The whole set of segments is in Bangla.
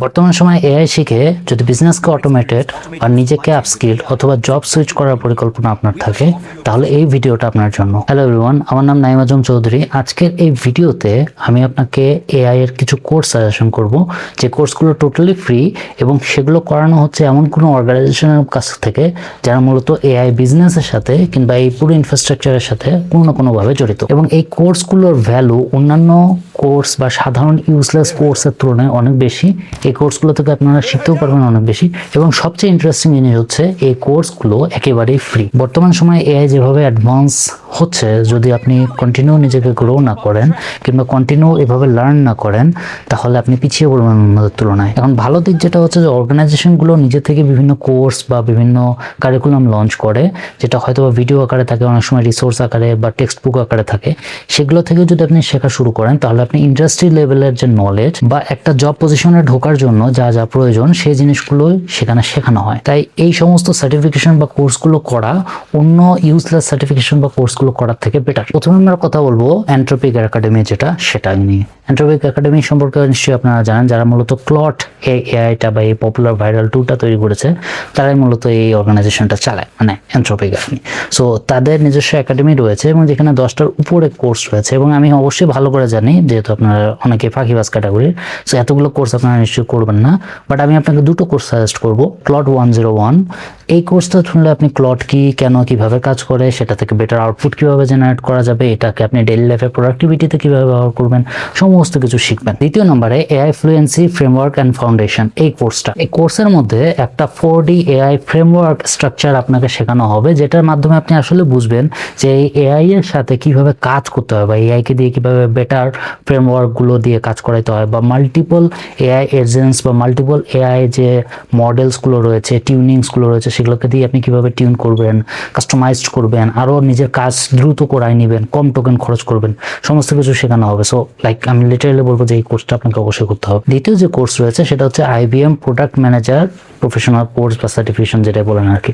বর্তমান সময়ে এআই শিখে যদি বিজনেসকে অটোমেটেড আর নিজেকে আপস্কিল অথবা জব সুইচ করার পরিকল্পনা আপনার থাকে তাহলে এই ভিডিওটা আপনার জন্য। হ্যালো এভরিওয়ান, আমার নাম নাইম আজম চৌধুরী। আজকের এই ভিডিওতে আমি আপনাকে এআই এর কিছু কোর্স সাজেশন করব, যে কোর্সগুলো টোটালি ফ্রি এবং সেগুলো করানো হচ্ছে এমন কোনো অর্গানাইজেশনের কাছ থেকে যারা মূলত এআই বিজনেসের সাথে কিংবা এই পুরো ইনফ্রাস্ট্রাকচারের সাথে কোনো না কোনোভাবে জড়িত। এবং এই কোর্সগুলোর ভ্যালু অন্যান্য কোর্স বা সাধারণ ইউজলেস কোর্সের তুলনায় অনেক বেশি। এই কোর্সগুলো থেকে আপনারা শিখতেও পারবেন অনেক বেশি, এবং সবচেয়ে ইন্টারেস্টিং জিনিস হচ্ছে এই কোর্সগুলো একেবারেই ফ্রি। বর্তমান সময়ে এআই যেভাবে অ্যাডভান্স হচ্ছে, যদি আপনি কন্টিনিউ নিজেকে গ্রো না করেন কিংবা কন্টিনিউ এভাবে লার্ন না করেন তাহলে আপনি পিছিয়ে পড়বেন অন্যদের তুলনায়। এখন ভালো দিক যেটা হচ্ছে যে অর্গানাইজেশনগুলো নিজে থেকে বিভিন্ন কোর্স বা বিভিন্ন কারিকুলাম লঞ্চ করে, যেটা হয়তো ভিডিও আকারে থাকে, অনেক সময় রিসোর্স আকারে বা টেক্সট বুক আকারে থাকে। সেগুলো থেকে যদি আপনি শেখা শুরু করেন তাহলে আপনি ইন্ডাস্ট্রি লেভেলের যে নলেজ বা একটা জব পজিশনে ঢোকার জন্য যা যা প্রয়োজন সেই জিনিসগুলো সেখানে শেখানো হয়। তাই এই সমস্ত সার্টিফিকেশন বা কোর্সগুলো করা অন্য ইউজলেস সার্টিফিকেশন বা কোর্সগুলো করার থেকে বেটার। প্রথমে আমরা কথা বলবো এন্ট্রপিক একাডেমি, সেটা নিয়ে। এন্ট্রপিক একাডেমি সম্পর্কে নিশ্চয়ই আপনারা জানেন, যারা মূলত ক্লট এআইটা বা এই পপুলার ভাইরাল টুলটা তৈরি করেছে তারাই মূলত এই অর্গানাইজেশনটা চালায়, মানে এন্ট্রপিক একাডেমি। সো তাদের নিজস্ব একাডেমি রয়েছে এবং যেখানে 10টার উপরে কোর্স রয়েছে। এবং আমি অবশ্যই ভালো করে জানি, যেহেতু আপনারা অনেকে ফাঁকিবাজ ক্যাটাগরির, সো এতগুলো কোর্স আপনারা নিশ্চয়ই করবেন না, বাট আমি আপনাকে দুটো কোর্স সাজেস্ট করবো। ক্লট 101, এই কোর্সটা শুনলে আপনি ক্লট কি, কেন, কিভাবে কাজ করে, সেটা থেকে বেটার আউটপুট কিভাবে জেনারেট করা যাবে, এটাকে আপনি ডেইলি লাইফে প্রোডাক্টিভিটিতে কিভাবে ব্যবহার করবেন, সমস্ত কিছু শিখবেন। দ্বিতীয় নম্বরে AI fluency framework and foundation, এই কোর্সটা। এই কোর্সের মধ্যে একটা 4D এআই ফ্রেমওয়ার্ক স্ট্রাকচার আপনাকে শেখানো হবে, যেটার মাধ্যমে আপনি আসলে বুঝবেন যে এই এআই এর সাথে কিভাবে কাজ করতে হয়, বা এআই কে দিয়ে কিভাবে বেটার ফ্রেমওয়ার্ক গুলো দিয়ে কাজ করাইতে হয়, বা মাল্টিপল এআই এজেন্টস বা মাল্টিপল এআই যে মডেলস গুলো রয়েছে, টিউনিংস গুলো রয়েছে, সেগুলোকে দিয়ে আপনি কিভাবে টিউন করবেন, কাস্টমাইজড করবেন, আরো নিজের কাজ দ্রুত করাই নেবেন, কম টোকেন খরচ করবেন, সমস্ত কিছু শেখানো হবে। সো আমি লিটারালি বলবো যে এই কোর্সটা আপনাকে অবশ্যই করতে হবে। দ্বিতীয় যে কোর্স রয়েছে সেটা হচ্ছে IBM product manager professional course বা সার্টিফিকেশন, যেটা বলেন আর কি।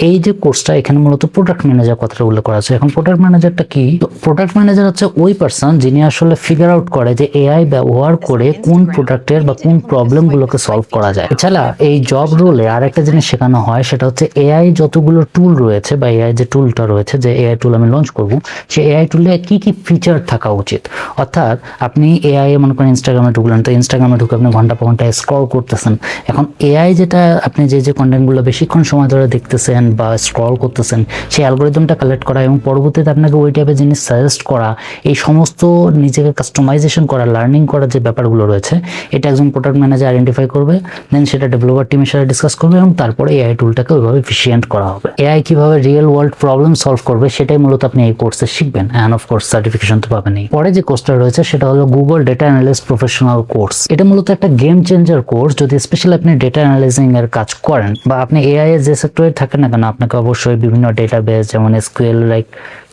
এই যে কোর্সটা, এখানে মূলত প্রোডাক্ট ম্যানেজার কথাটা উল্লেখ করা আছে। এখন প্রোডাক্ট ম্যানেজারটা কি? প্রোডাক্ট ম্যানেজার হচ্ছে ওই পার্সন যিনি আসলে ফিগার আউট করে যে এআই ব্যবহার করে কোন প্রোডাক্টের বা কোন প্রবলেম গুলোকে সলভ করা যায়। এছাড়া এই জব রোলে আর একটা জিনিস শেখানো হয়, সেটা হচ্ছে এআই যতগুলো টুল রয়েছে বা এআই যে টুলটা রয়েছে, যে এআই টুল আমি লঞ্চ করবো, সেই এআই টুলে কি কি ফিচার থাকা উচিত। অর্থাৎ আপনি এআই মনে করেন ইনস্টাগ্রামে ঢুকলেন, তো ইনস্টাগ্রামে ঢুকে আপনি ঘন্টা পর ঘন্টা স্ক্রল করতেছেন। এখন এআই যেটা আপনি যে কন্টেন্টগুলো বেশিক্ষণ সময় ধরে দেখতেছেন বা স্ক্রল করতেছেন, সেই অ্যালগোরিদমটা কালেক্ট করা এবং পরবর্তীতে আপনাকে ওই টাইপের জিনিস সাজেস্ট করা, এই সমস্ত নিজেকে কাস্টমাইজেশন করা, লার্নিং করার যে ব্যাপারগুলো রয়েছে, এটা একজন প্রোডাক্ট ম্যানেজার আইডেন্টিফাই করবে, দেন সেটা ডেভেলপার টিমের সাথে ডিসকাস করবে এবং তারপরে এআই টুলটাকে ওইভাবে এফিশিয়েন্ট করা হবে। এআই কিভাবে রিয়েল ওয়ার্ল্ড প্রবলেম সলভ করবে সেটাই মূলত আপনি এই কোর্সে শিখবেন, অ্যান্ড অফ কোর্স সার্টিফিকেশন তো পাবেনই। পরে যে কোর্সটা রয়েছে সেটা হলো Google data analyst professional course. এটা মূলত একটা গেম চেঞ্জার কোর্স। যদি স্পেশালি আপনি ডেটা অ্যানালাইজিং এর কাজ করেন বা আপনি এআই এর যে সেক্টরে থাকেন না কেন, আপনাকে অবশ্যই বিভিন্ন ডেটাবেস যেমন SQL, like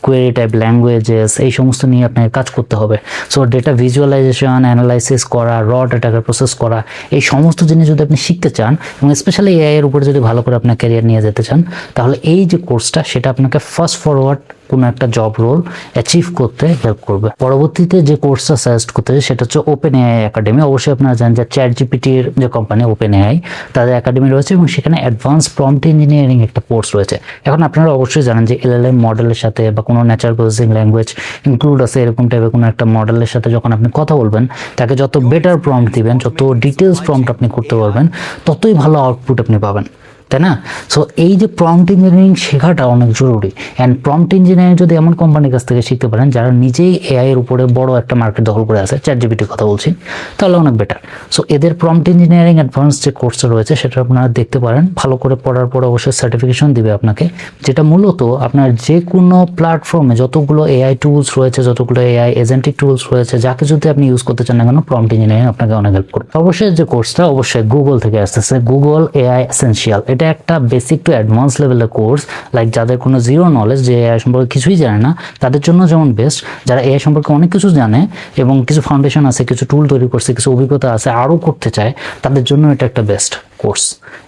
query type languages, এই সমস্ত নিয়ে আপনাকে কাজ করতে হবে। সো ডেটা ভিজুয়ালাইজেশন, অ্যানালাইসিস করা, র ডেটাকে প্রসেস করা, এই সমস্ত জিনিস যদি আপনি শিখতে চান এবং স্পেশালি এআই এর উপরে যদি ভালো করে আপনার ক্যারিয়ার নিয়ে যেতে চান, তাহলে এই যে কোর্সটা, সেটা আপনাকে ফাস্ট ফরওয়ার্ড কোনো একটা জব রোল অ্যাচিভ করতে হেল্প করবে। পরবর্তীতে যে কোর্সটা সাজেস্ট করতে সেটা হচ্ছে ওপেন এআই একাডেমি। অবশ্যই আপনারা জানেন যে চ্যাটজিপিটির যে কোম্পানি ওপেন এআই, তাদের একাডেমি রয়েছে এবং সেখানে অ্যাডভান্স প্রম্পট ইঞ্জিনিয়ারিং একটা কোর্স রয়েছে। এখন আপনারা অবশ্যই জানেন যে LLM মডেলের সাথে বা কোনো ন্যাচারাল প্রসেসিং ল্যাঙ্গুয়েজ ইনক্লুড আছে এরকম টাইপের কোনো একটা মডেলের সাথে যখন আপনি কথা বলবেন, তাকে যত বেটার প্রম্পট দিবেন, যত ডিটেলস প্রম্পট আপনি করতে পারবেন, ততই ভালো আউটপুট আপনি পাবেন, তাই না? সো এই যে প্রম্পট ইঞ্জিনিয়ারিং শেখাটা অনেক জরুরি। অ্যান্ড প্রম্পট ইঞ্জিনিয়ারিং যদি এমন কোম্পানির কাছ থেকে শিখতে পারেন যারা নিজেই এআই এর উপরে বড় একটা মার্কেট দখল করে আছে, চ্যাটজিপিটির কথা বলছি, তাহলে অনেক বেটার। সো এদের প্রম্পট ইঞ্জিনিয়ারিং অ্যাডভান্স যে কোর্সটা রয়েছে সেটা আপনারা দেখতে পারেন। ভালো করে পড়ার পর অবশ্যই সার্টিফিকেশন দিবে আপনাকে, যেটা মূলত আপনার যে কোনো প্ল্যাটফর্মে যতগুলো এআই টুলস রয়েছে, যতগুলো এআই এজেন্টিক টুলস রয়েছে, যাকে যদি আপনি ইউজ করতে চান না কেন, প্রম্পট ইঞ্জিনিয়ারিং আপনাকে অনেক হেল্প করবে। অবশ্যই যে কোর্সটা অবশ্যই গুগল থেকে আসতেছে, গুগল এআই এসেনশিয়াল। এটা একটা বেসিক টু অ্যাডভান্স লেভেলের কোর্স, লাইক যাদের কোনো জিরো নলেজ, যে এআই সম্পর্কে কিছুই জানে না, তাদের জন্য যেমন বেস্ট। যারা এআই সম্পর্কে অনেক কিছু জানে এবং কিছু ফাউন্ডেশন আছে, কিছু টুল তৈরি করছে, কিছু অভিজ্ঞতা আছে, আরও করতে চায়, তাদের জন্য এটা একটা বেস্ট। কোর্স,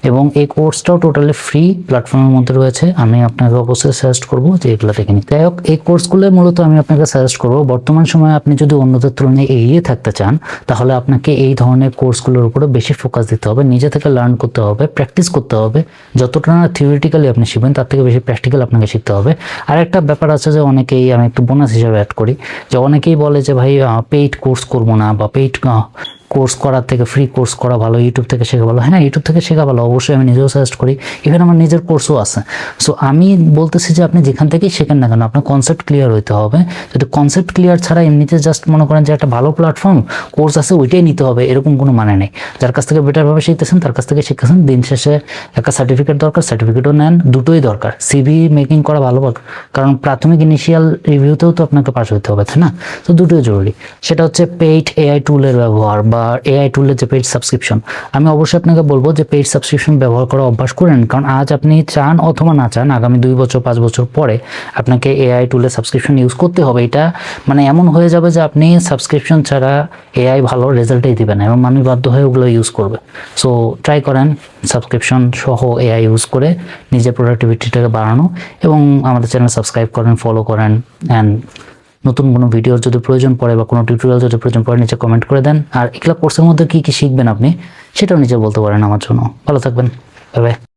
এবং এই কোর্সটাও টোটালি ফ্রি প্ল্যাটফর্মের মধ্যে রয়েছে। আমি আপনাকে অবশ্যই সাজেস্ট করবো যে এগুলো দেখে নিন। যাই হোক, এই কোর্সগুলো মূলত আমি আপনাকে সাজেস্ট করবো বর্তমান সময়ে আপনি যদি অন্যদের তুলনায় এগিয়ে থাকতে চান, তাহলে আপনাকে এই ধরনের কোর্সগুলোর উপরে বেশি ফোকাস দিতে হবে, নিজে থেকে লার্ন করতে হবে, প্র্যাকটিস করতে হবে। যতটা না থিওরিটিক্যালি আপনি শিখবেন তার থেকে বেশি প্র্যাকটিক্যাল আপনাকে শিখতে হবে। আর একটা ব্যাপার আছে যে অনেকেই, আমি একটু বোনাস হিসাবে অ্যাড করি, যে অনেকেই বলে যে ভাই পেইড কোর্স করবো না, বা পেইড কোর্স করার থেকে ফ্রি কোর্স করা ভালো, ইউটিউব থেকে শেখা ভালো। হ্যাঁ, ইউটিউব থেকে শেখা ভালো, অবশ্যই আমি নিজেও সাজেস্ট করি, ইভেন আমার নিজের কোর্সও আছে। সো আমি বলতেছি যে আপনি যেখান থেকেই শেখেন না কেন, আপনার কনসেপ্ট ক্লিয়ার হইতে হবে। যদি কনসেপ্ট ক্লিয়ার ছাড়া এমনিতে জাস্ট মনে করেন যে একটা ভালো প্ল্যাটফর্ম কোর্স আছে ওইটাই নিতে হবে, এরকম কোনো মানে নেই। যার কাছ থেকে বেটারভাবে শিখতেছেন তার কাছ থেকে শিখতেছেন, দিন শেষে একটা সার্টিফিকেট দরকার, সার্টিফিকেটও নেন, দুটোই দরকার। সিভি মেকিং করা ভালো, কারণ প্রাথমিক ইনিশিয়াল রিভিউতেও তো আপনাকে পাস হইতে হবে, তাই না? তো দুটোই জরুরি। সেটা হচ্ছে পেইড এআই টুলের ব্যবহার বা এআই টুলের যে পেইড সাবস্ক্রিপশন। আমি অবশ্যই আপনাকে বলবো যে পেইড সাবস্ক্রিপশন ব্যবহার করা অভ্যাস করেন, কারণ আজ আপনি চান অথবা না চান আগামী 2 বছর 5 বছর পরে আপনাকে এআই টুলের সাবস্ক্রিপশন ইউজ করতে হবে। এটা মানে এমন হয়ে যাবে যে আপনি সাবস্ক্রিপশন ছাড়া এআই ভালো রেজাল্টই দিবে না, এবং মানুষ বাধ্য হয়ে ওগুলো ইউজ করবে। সো ট্রাই করেন সাবস্ক্রিপশন সহ এআই ইউজ করে নিজের প্রোডাক্টিভিটিটাকে বাড়ানো, এবং আমাদের চ্যানেল সাবস্ক্রাইব করেন, ফলো করেন, অ্যান্ড নতুন কোনো ভিডিওর যদি প্রয়োজন পড়ে বা কোনো টিউটোরিয়াল যদি প্রয়োজন পড়ে নিচে কমেন্ট করে দেন। আর এগুলা কোর্সের মধ্যে কী কী শিখবেন আপনি সেটাও নিচে বলতে পারেন আমার জন্য। ভালো থাকবেন, বাই বাই।